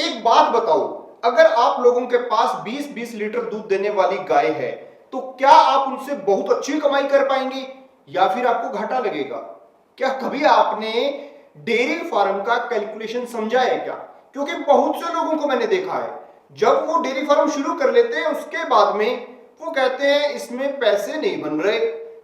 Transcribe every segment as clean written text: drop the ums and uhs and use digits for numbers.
एक बात बताओ, अगर आप लोगों के पास 20-20 लीटर दूध देने वाली गाय है तो क्या आप उनसे बहुत अच्छी कमाई कर पाएंगे या फिर आपको घाटा लगेगा? क्या कभी आपने डेयरी फार्म का कैलकुलेशन समझा है क्या? क्योंकि बहुत से लोगों को मैंने देखा है, जब वो डेयरी फार्म शुरू कर लेते हैं उसके बाद में वो कहते हैं इसमें पैसे नहीं बन रहे।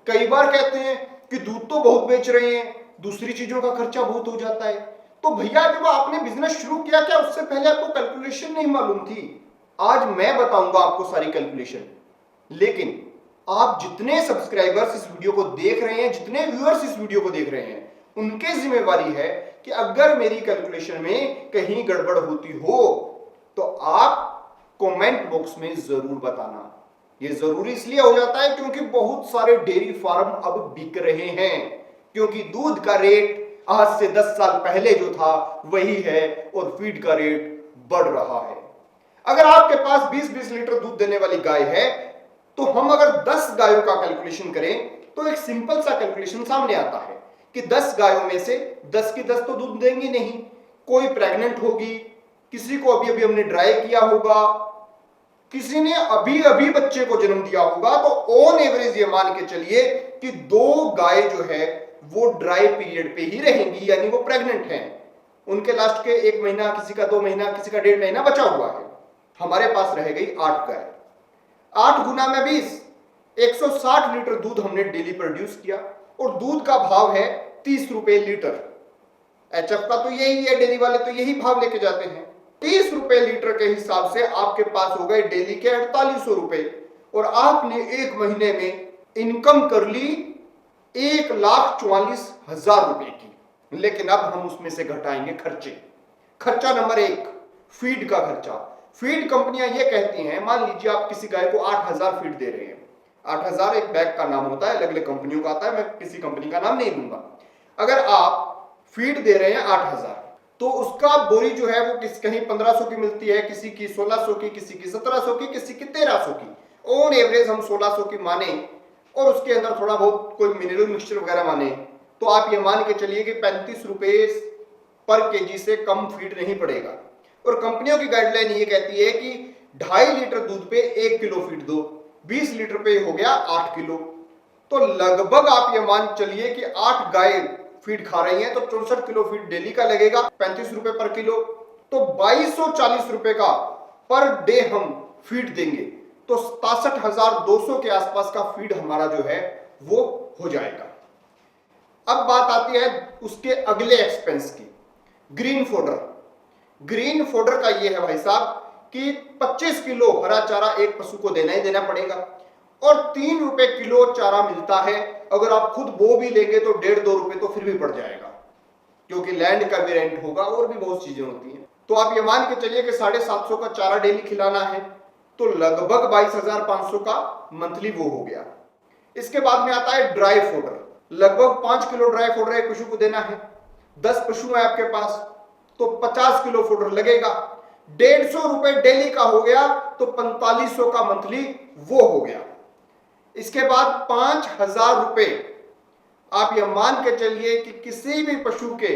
कई बार कहते हैं कि दूध तो बहुत बेच रहे हैं, दूसरी चीजों का खर्चा बहुत हो जाता है। तो भैया जब आपने बिजनेस शुरू किया, क्या उससे पहले आपको कैलकुलेशन नहीं मालूम थी? आज मैं बताऊंगा आपको सारी कैलकुलेशन। लेकिन आप जितने सब्सक्राइबर्स इस वीडियो को देख रहे हैं, जितने व्यूअर्स इस वीडियो को देख रहे हैं, उनकी जिम्मेवारी है कि अगर मेरी कैलकुलेशन में कहीं गड़बड़ होती हो तो आप कमेंट बॉक्स में जरूर बताना। यह जरूरी इसलिए हो जाता है क्योंकि बहुत सारे डेयरी फार्म अब बिक रहे हैं, क्योंकि दूध का रेट आज से 10 साल पहले जो था वही है और फीड का रेट बढ़ रहा है। अगर आपके पास 20-20 लीटर दूध देने वाली गाय है तो हम अगर 10 गायों का कैलकुलेशन करें तो एक सिंपल सा कैलकुलेशन सामने आता है कि 10 गायों में से 10 की 10 तो दूध देंगी नहीं। कोई प्रेग्नेंट होगी, किसी को अभी अभी हमने ड्राई किया होगा, किसी ने अभी अभी बच्चे को जन्म दिया होगा। तो ऑन एवरेज ये मान के चलिए कि 2 गाय जो है वो ड्राई पीरियड पे ही रहेंगी, यानी वो प्रेग्नेंट हैं। उनके लास्ट के 1 महीना, किसी का 2 महीना, किसी का 1.5 महीना बचा हुआ है। हमारे पास रह गई 8 गाय। 8 गुना में 20, 160 लीटर दूध हमने डेली प्रोड्यूस किया और दूध का भाव है 30 रुपए लीटर। एचएफ का तो यही है, डेयरी वाले तो यही भाव लेके जाते हैं। 30 रुपए लीटर के हिसाब से आपके पास हो गए डेली के 4800 रुपए और आपने 1 महीने में इनकम कर ली 1,44,000 रुपए की। लेकिन अब हम उसमें से घटाएंगे खर्चे। खर्चा नंबर 1, फीड का खर्चा। फीड कंपनियां ये कहती हैं, मान लीजिए आप किसी गाय को 8,000 फीड दे रहे हैं। 8,000 एक बैग का नाम होता है, अलग अलग कंपनियों का आता है, मैं किसी कंपनी का नाम नहीं लूंगा। अगर आप फीड दे रहे हैं 8,000 तो उसका बोरी जो है वो कहीं 1500 की मिलती है, किसी की 1600 की, किसी की 1700 की, किसी की 1300 की। ऑन एवरेज हम 1600 की माने और उसके अंदर थोड़ा बहुत कोई मिनरल मिक्सचर वगैरह माने तो आप ये मान के चलिए कि 35 रुपए पर केजी से कम फीड नहीं पड़ेगा। और कंपनियों की गाइडलाइन ये कहती है कि 2.5 लीटर दूध पे 1 किलो फीड दो, 20 लीटर पे हो गया 8 किलो। तो लगभग आप ये मान चलिए कि 8 गाय फीड खा रही हैं तो 64 किलो फीड डेली का लगेगा, 35 रुपए पर किलो। तो 2240 रुपए का पर डे हम फीड देंगे तो 67,200 के आसपास का फीड हमारा जो है वो हो जाएगा। अब बात आती है उसके अगले एक्सपेंस की, ग्रीन फोडर। ग्रीन फोडर का ये है भाई साहब कि 25 किलो हरा चारा एक पशु को देना ही देना पड़ेगा और 3 रुपए किलो चारा मिलता है। अगर आप खुद बो भी लेंगे तो 1.5-2 रुपए तो फिर भी पड़ जाएगा, क्योंकि लैंड का भी रेंट होगा और भी बहुत चीजें होती हैं। तो आप ये मान के चलिए कि 750 का चारा डेली खिलाना है तो लगभग 22,500 का मंथली वो हो गया। इसके बाद में आता है ड्राई फोडर। लगभग 5 किलो ड्राई फोडर एक पशु को देना है। 10 पशु है आपके पास तो 50 किलो फोडर लगेगा। 150 रुपए डेली का हो गया तो 4500 का मंथली वो हो गया। इसके बाद 5,000 रुपए आप यह मान के चलिए कि किसी भी पशु के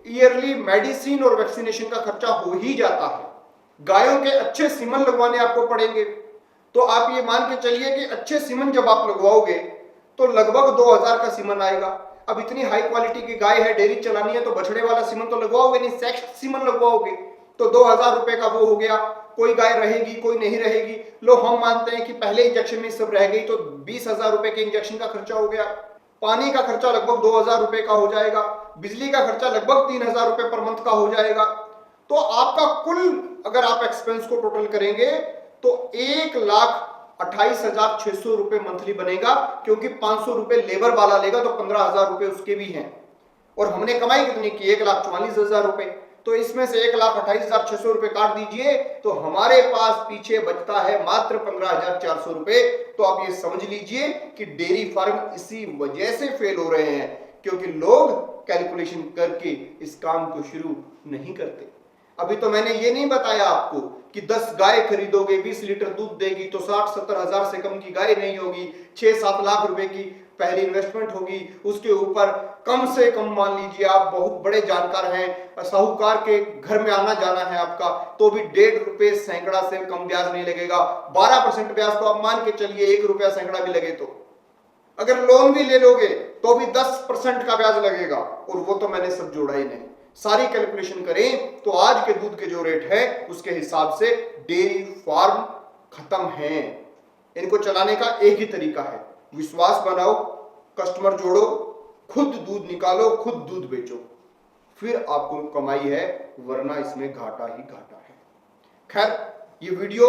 ईयरली मेडिसिन और वैक्सीनेशन का खर्चा हो ही जाता है। गायों के अच्छे सीमन लगवाने आपको पड़ेंगे तो आप ये मान के चलिए कि अच्छे सीमन जब आप लगवाओगे तो लगभग 2,000 का सीमन आएगा। अब इतनी हाई क्वालिटी की गाय है, डेयरी चलानी है तो बछड़े वाला सीमन तो लगवाओगे नहीं, सेक्स सीमन लगवाओगे तो 2,000 रुपए का वो हो गया। कोई गाय रहेगी, कोई नहीं रहेगी। लो हम मानते हैं कि पहले इंजेक्शन में सब रह गई तो 20,000 रुपए के इंजेक्शन का खर्चा हो गया। पानी का खर्चा लगभग 2,000 रुपए का हो जाएगा। बिजली का खर्चा लगभग 3,000 रुपए पर मंथ का हो जाएगा। तो आपका कुल अगर आप एक्सपेंस को टोटल करेंगे तो 1,28,600 रुपए मंथली बनेगा, क्योंकि 500 रुपए लेबर वाला लेगा तो 15,000 रुपए उसके भी हैं। और हमने कमाई कितनी की? 1,44,000 रुपए। तो इसमें से 1,28,600 रुपए काट दीजिए तो हमारे पास पीछे बचता है मात्र 15,400 रुपए। तो आप ये समझ लीजिए कि डेयरी फार्म इसी वजह से फेल हो रहे हैं, क्योंकि लोग कैलकुलेशन करके इस काम को शुरू नहीं करते। अभी तो मैंने ये नहीं बताया आपको कि 10 गाय खरीदोगे 20 लीटर दूध देगी तो 60-70 हजार से कम की गाय नहीं होगी, 6-7 लाख रुपए की पहली इन्वेस्टमेंट होगी, उसके ऊपर कम से कम मान लीजिए आप बहुत बड़े जानकार हैं, साहूकार के घर में आना जाना है आपका, तो भी 1.5 रुपए सैकड़ा से कम ब्याज नहीं लगेगा। 12% ब्याज तो आप मान के चलिए, 1 रुपया सैकड़ा भी लगे तो, अगर लोन भी ले लोगे तो भी 10% का ब्याज लगेगा, और वो तो मैंने सब जोड़ा ही नहीं। सारी कैलकुलेशन करें तो आज के दूध के जो रेट है उसके हिसाब से डेयरी फार्म खत्म है। इनको चलाने का एक ही तरीका है, विश्वास बनाओ, कस्टमर जोड़ो, खुद दूध निकालो, खुद दूध बेचो, फिर आपको कमाई है, वरना इसमें घाटा ही घाटा है। खैर, ये वीडियो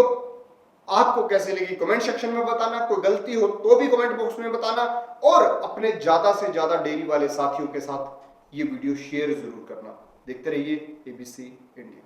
आपको कैसे लगी कमेंट सेक्शन में बताना, कोई गलती हो तो भी कमेंट बॉक्स में बताना, और अपने ज्यादा से ज्यादा डेयरी वाले साथियों के साथ ये वीडियो शेयर जरूर करना। देखते रहिए एबीसी इंडिया।